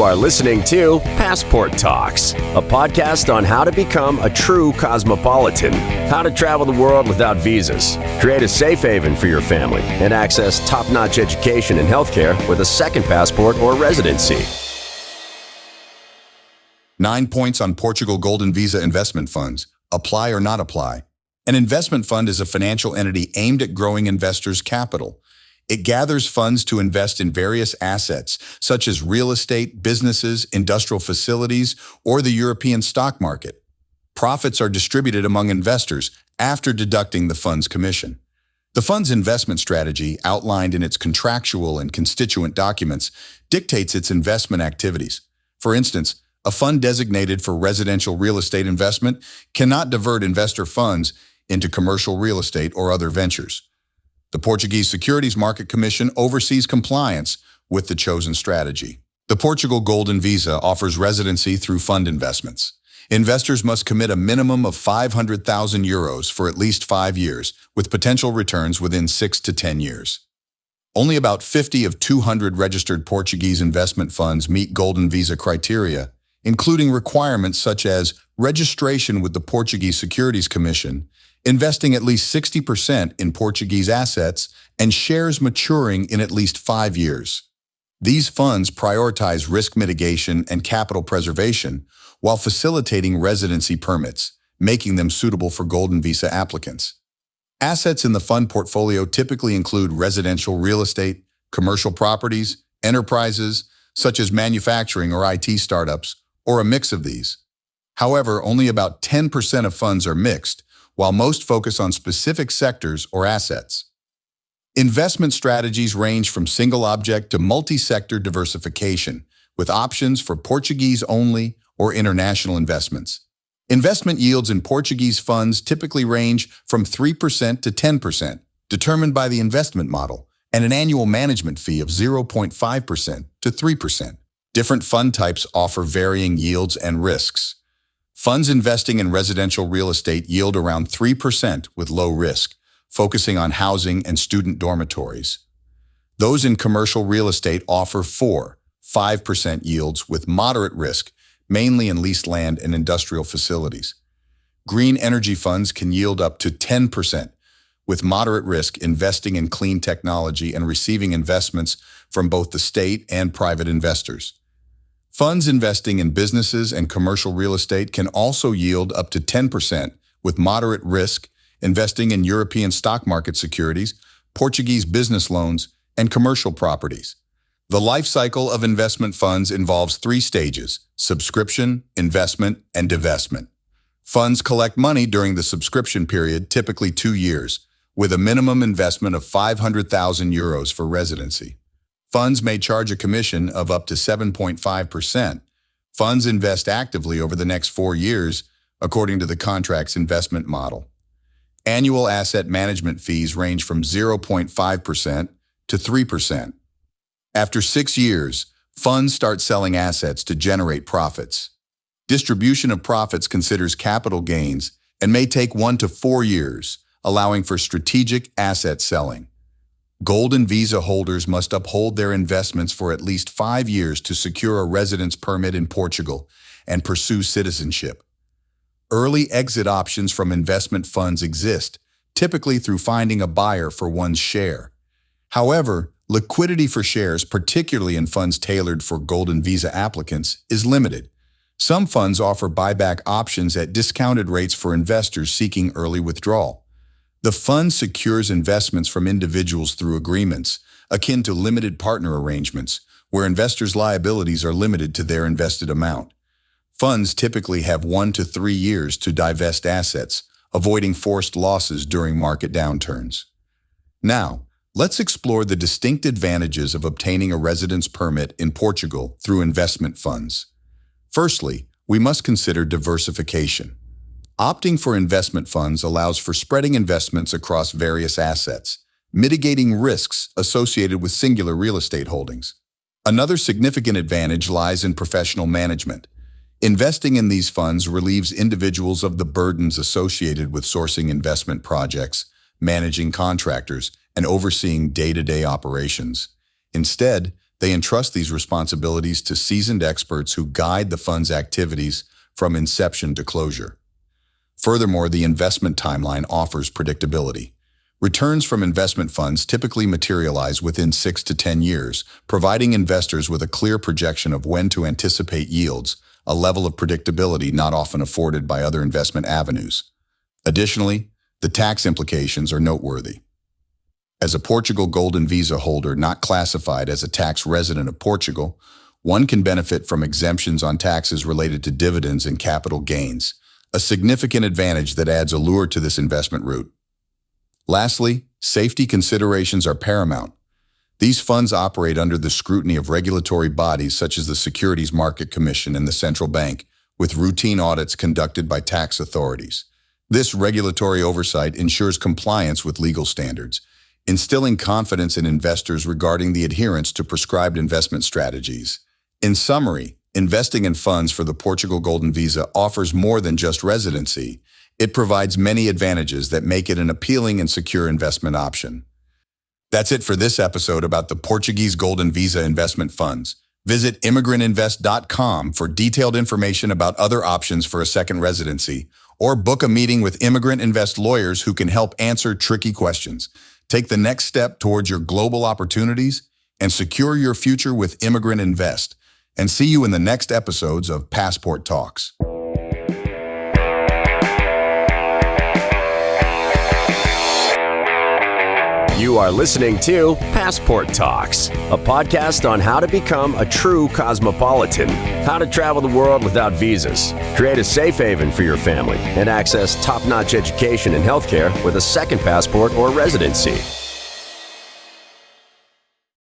You are listening to Passport Talks, a podcast on how to become a true cosmopolitan, how to travel the world without visas, create a safe haven for your family, and access top-notch education and healthcare with a second passport or residency. 9 points on Portugal Golden Visa investment funds. Apply or not apply. An investment fund is a financial entity aimed at growing investors' capital. It gathers funds to invest in various assets, such as real estate, businesses, industrial facilities, or the European stock market. Profits are distributed among investors after deducting the fund's commission. The fund's investment strategy, outlined in its contractual and constituent documents, dictates its investment activities. For instance, a fund designated for residential real estate investment cannot divert investor funds into commercial real estate or other ventures. The Portuguese Securities Market Commission oversees compliance with the chosen strategy. The Portugal Golden Visa offers residency through fund investments. Investors must commit a minimum of 500,000 euros for at least 5 years, with potential returns within 6 to 10 years. Only about 50 of 200 registered Portuguese investment funds meet Golden Visa criteria, including requirements such as registration with the Portuguese Securities Commission, investing at least 60% in Portuguese assets, and shares maturing in at least 5 years. These funds prioritize risk mitigation and capital preservation while facilitating residency permits, making them suitable for Golden Visa applicants. Assets in the fund portfolio typically include residential real estate, commercial properties, enterprises, such as manufacturing or IT startups, or a mix of these. However, only about 10% of funds are mixed, while most focus on specific sectors or assets. Investment strategies range from single-object to multi-sector diversification, with options for Portuguese-only or international investments. Investment yields in Portuguese funds typically range from 3% to 10%, determined by the investment model, and an annual management fee of 0.5% to 3%. Different fund types offer varying yields and risks. Funds investing in residential real estate yield around 3% with low risk, focusing on housing and student dormitories. Those in commercial real estate offer 4-5% yields with moderate risk, mainly in leased land and industrial facilities. Green energy funds can yield up to 10%, with moderate risk, investing in clean technology and receiving investments from both the state and private investors. Funds investing in businesses and commercial real estate can also yield up to 10% with moderate risk, investing in European stock market securities, Portuguese business loans, and commercial properties. The life cycle of investment funds involves 3 stages: subscription, investment, and divestment. Funds collect money during the subscription period, typically 2 years, with a minimum investment of 500,000 euros for residency. Funds may charge a commission of up to 7.5%. Funds invest actively over the next 4 years, according to the contract's investment model. Annual asset management fees range from 0.5% to 3%. After 6 years, funds start selling assets to generate profits. Distribution of profits considers capital gains and may take 1 to 4 years, allowing for strategic asset selling. Golden Visa holders must uphold their investments for at least 5 years to secure a residence permit in Portugal and pursue citizenship. Early exit options from investment funds exist, typically through finding a buyer for one's share. However, liquidity for shares, particularly in funds tailored for Golden Visa applicants, is limited. Some funds offer buyback options at discounted rates for investors seeking early withdrawal. The fund secures investments from individuals through agreements, akin to limited partner arrangements, where investors' liabilities are limited to their invested amount. Funds typically have 1 to 3 years to divest assets, avoiding forced losses during market downturns. Now, let's explore the distinct advantages of obtaining a residence permit in Portugal through investment funds. Firstly, we must consider diversification. Opting for investment funds allows for spreading investments across various assets, mitigating risks associated with singular real estate holdings. Another significant advantage lies in professional management. Investing in these funds relieves individuals of the burdens associated with sourcing investment projects, managing contractors, and overseeing day-to-day operations. Instead, They entrust these responsibilities to seasoned experts who guide the fund's activities from inception to closure. Furthermore, the investment timeline offers predictability. Returns from investment funds typically materialize within 6 to 10 years, providing investors with a clear projection of when to anticipate yields, a level of predictability not often afforded by other investment avenues. Additionally, the tax implications are noteworthy. As a Portugal Golden Visa holder not classified as a tax resident of Portugal, one can benefit from exemptions on taxes related to dividends and capital gains, a significant advantage that adds allure to this investment route. Lastly, safety considerations are paramount. These funds operate under the scrutiny of regulatory bodies such as the Securities Market Commission and the Central Bank, with routine audits conducted by tax authorities. This regulatory oversight ensures compliance with legal standards, instilling confidence in investors regarding the adherence to prescribed investment strategies. In summary, investing in funds for the Portugal Golden Visa offers more than just residency. It provides many advantages that make it an appealing and secure investment option. That's it for this episode about the Portuguese Golden Visa investment funds. Visit immigrantinvest.com for detailed information about other options for a second residency, or book a meeting with Immigrant Invest lawyers who can help answer tricky questions. Take the next step towards your global opportunities and secure your future with Immigrant Invest. And see you in the next episodes of Passport Talks. You are listening to Passport Talks, a podcast on how to become a true cosmopolitan, how to travel the world without visas, create a safe haven for your family, and access top-notch education and healthcare with a second passport or residency.